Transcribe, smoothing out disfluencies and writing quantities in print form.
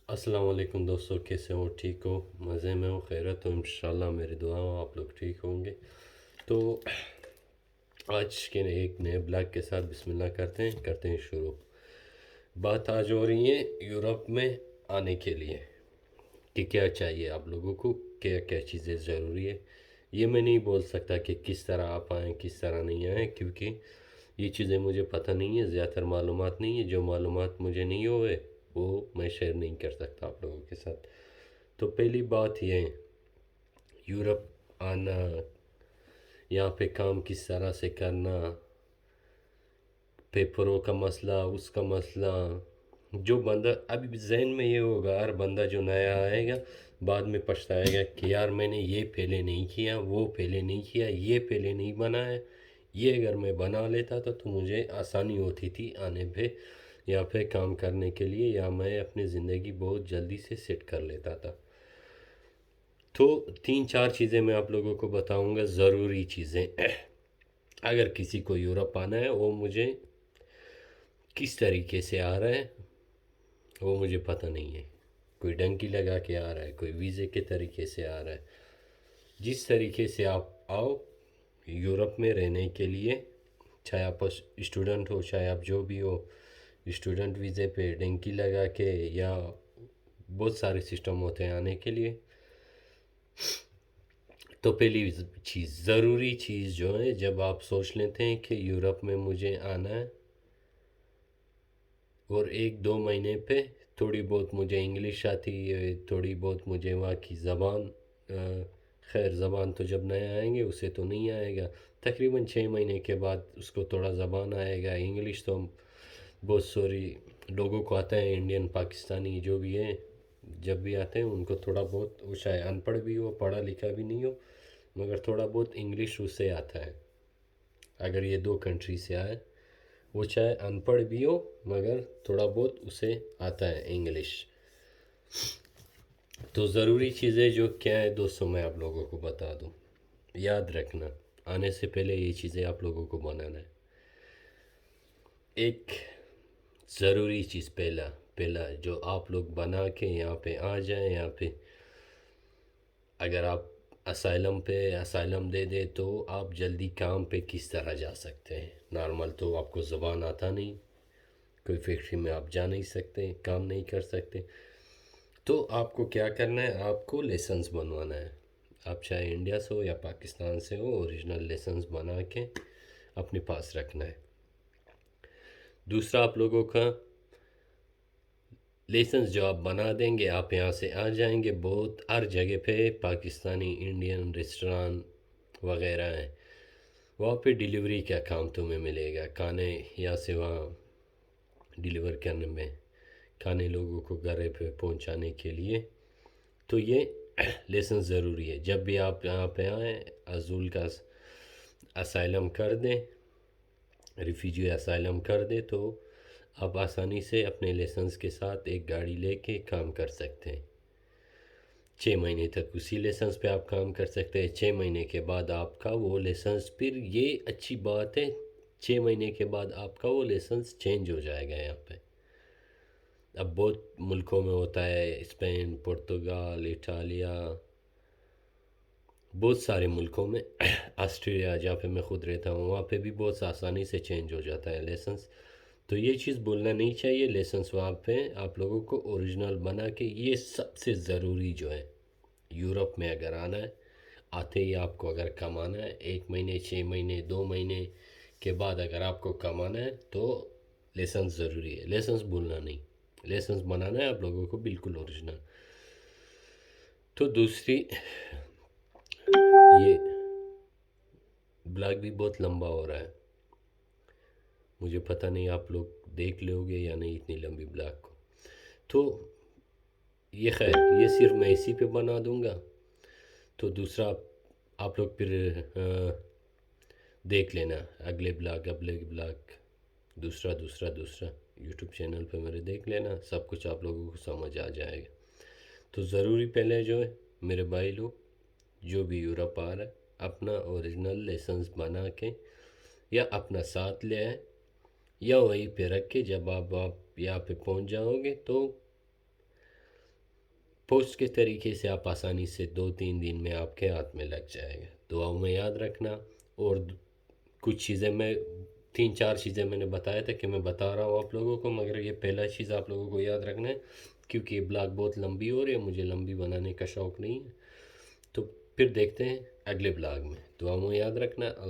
अस्सलाम वालेकुम दोस्तों, कैसे हो? ठीक हो? मज़े में हो? खैरत हो? इंशाल्लाह मेरी दुआ हो आप लोग ठीक होंगे। तो आज के एक नए ब्लॉग के साथ बिस्मिल्लाह करते हैं शुरू। बात आज हो रही है यूरोप में आने के लिए कि क्या चाहिए आप लोगों को, क्या क्या चीज़ें ज़रूरी है। ये मैं नहीं बोल सकता कि किस तरह आप आएँ किस तरह नहीं आएँ, क्योंकि ये चीज़ें मुझे पता नहीं है, ज़्यादातर मालूमात नहीं है। जो मालूमात मुझे नहीं हुए वो मैं शेयर नहीं कर सकता आप लोगों के साथ। तो पहली बात ये है, यूरोप आना, यहाँ पे काम किस तरह से करना, पेपरों का मसला, उसका मसला। जो बंदा अभी जहन में ये होगा, हर बंदा जो नया आएगा बाद में पछताएगा कि यार मैंने ये पहले नहीं किया, वो पहले नहीं किया, ये पहले नहीं बनाया। ये अगर मैं बना लेता तो मुझे आसानी होती थी आने पे यहाँ पे काम करने के लिए, या मैं अपनी ज़िंदगी बहुत जल्दी से सेट कर लेता था। तो तीन चार चीज़ें मैं आप लोगों को बताऊंगा, ज़रूरी चीज़ें। अगर किसी को यूरोप आना है, वो मुझे किस तरीके से आ रहा है वो मुझे पता नहीं है। कोई डंकी लगा के आ रहा है, कोई वीज़े के तरीके से आ रहा है। जिस तरीके से आप आओ यूरोप में रहने के लिए, चाहे आप स्टूडेंट हो, चाहे आप जो भी हो, स्टूडेंट वीज़े पे डंकी लगा के, या बहुत सारे सिस्टम होते हैं आने के लिए। तो पहली चीज़, ज़रूरी चीज़ जो है, जब आप सोच लेते हैं कि यूरोप में मुझे आना है और एक दो महीने पे थोड़ी बहुत मुझे इंग्लिश आती है, थोड़ी बहुत मुझे वहाँ की ज़बान, खैर ज़बान तो जब नया आएंगे उसे तो नहीं आएगा, तकरीबन 6 महीने के बाद उसको थोड़ा ज़बान आएगा। इंग्लिश तो बहुत सारी लोगों को आता है, इंडियन पाकिस्तानी जो भी है, जब भी आते हैं उनको थोड़ा बहुत, वो चाहे अनपढ़ भी हो, पढ़ा लिखा भी नहीं हो, मगर थोड़ा बहुत इंग्लिश उससे आता है। अगर ये दो कंट्री से आए, वो चाहे अनपढ़ भी हो मगर थोड़ा बहुत उसे आता है इंग्लिश। तो ज़रूरी चीज़ें जो क्या है दोस्तों, मैं आप लोगों को बता दूं, याद रखना। आने से पहले ये चीज़ें आप लोगों को बनाना है। एक ज़रूरी चीज़, पहला पहला जो आप लोग बना के यहाँ पे आ जाएं, यहाँ पे अगर आप असाइलम दे दे तो आप जल्दी काम पे किस तरह जा सकते हैं। नॉर्मल तो आपको ज़बान आता नहीं, कोई फैक्ट्री में आप जा नहीं सकते, काम नहीं कर सकते। तो आपको क्या करना है, आपको लाइसेंस बनवाना है। आप चाहे इंडिया से हो या पाकिस्तान से हो, ओरिजिनल लाइसेंस बना के अपने पास रखना है। दूसरा, आप लोगों का लाइसेंस जो आप बना देंगे, आप यहाँ से आ जाएंगे, बहुत हर जगह पे पाकिस्तानी इंडियन रेस्टोरेंट वगैरह हैं, वहाँ पे डिलीवरी का काम तुम्हें मिलेगा, खाने यहाँ से वहाँ डिलीवर करने में, खाने लोगों को घर पे पहुँचाने के लिए। तो ये लेसन ज़रूरी है। जब भी आप यहाँ पे आएँ, अजूल का असाइलम कर दें, रिफ्यूजी असाइलम कर दें, तो आप आसानी से अपने लाइसेंस के साथ एक गाड़ी लेके काम कर सकते हैं। 6 महीने तक उसी लाइसेंस पे आप काम कर सकते हैं। 6 महीने के बाद आपका वो लाइसेंस, फिर ये अच्छी बात है, 6 महीने के बाद आपका वो लाइसेंस चेंज हो जाएगा यहाँ पे। अब बहुत मुल्कों में होता है, स्पेन, पुर्तगाल, इटालिया, बहुत सारे मुल्कों में ऑस्ट्रेलिया जहाँ पे मैं ख़ुद रहता हूँ, वहाँ पे भी बहुत आसानी से चेंज हो जाता है लाइसेंस। तो ये चीज़ भूलना नहीं चाहिए, लाइसेंस वहाँ पे आप लोगों को ओरिजिनल बना के, ये सबसे ज़रूरी जो है यूरोप में अगर आना है, आते ही आपको अगर कमाना है, 1 महीने, 6 महीने, 2 महीने के बाद अगर आपको कमाना है तो लाइसेंस ज़रूरी है। लाइसेंस भूलना नहीं, लाइसेंस बनाना है आप लोगों को बिल्कुल ओरिजिनल। तो दूसरी, ये ब्लॉग भी बहुत लंबा हो रहा है, मुझे पता नहीं आप लोग देख लोगे या नहीं इतनी लंबी ब्लॉग को। तो ये खैर, ये सिर्फ मैं इसी पे बना दूंगा। तो दूसरा आप लोग फिर देख लेना, अगले ब्लॉग दूसरा दूसरा दूसरा यूट्यूब चैनल पे मेरे देख लेना, सब कुछ आप लोगों को समझ आ जाएगा। तो ज़रूरी पहले जो है मेरे भाई लोग, जो भी यूरोप आ रहा है, अपना ओरिजिनल लाइसेंस बना के या अपना साथ ले आए, या वहीं पे रख के जब आप यहाँ पे पहुँच जाओगे तो پوسٹ کے طریقے سے آپ آسانی سے 2-3 دن میں آپ کے ہاتھ میں لگ جائے گا. دعاؤں میں یاد رکھنا. اور کچھ چیزیں میں 3-4 چیزیں میں نے بتایا تھا کہ میں بتا رہا ہوں آپ لوگوں کو، مگر یہ پہلا چیز آپ لوگوں کو یاد رکھنا ہے، کیونکہ یہ بلاگ بہت لمبی ہو رہی ہے، مجھے لمبی بنانے کا شوق نہیں ہے. تو پھر دیکھتے ہیں اگلے بلاگ میں. دعاؤں میں یاد رکھنا. اللہ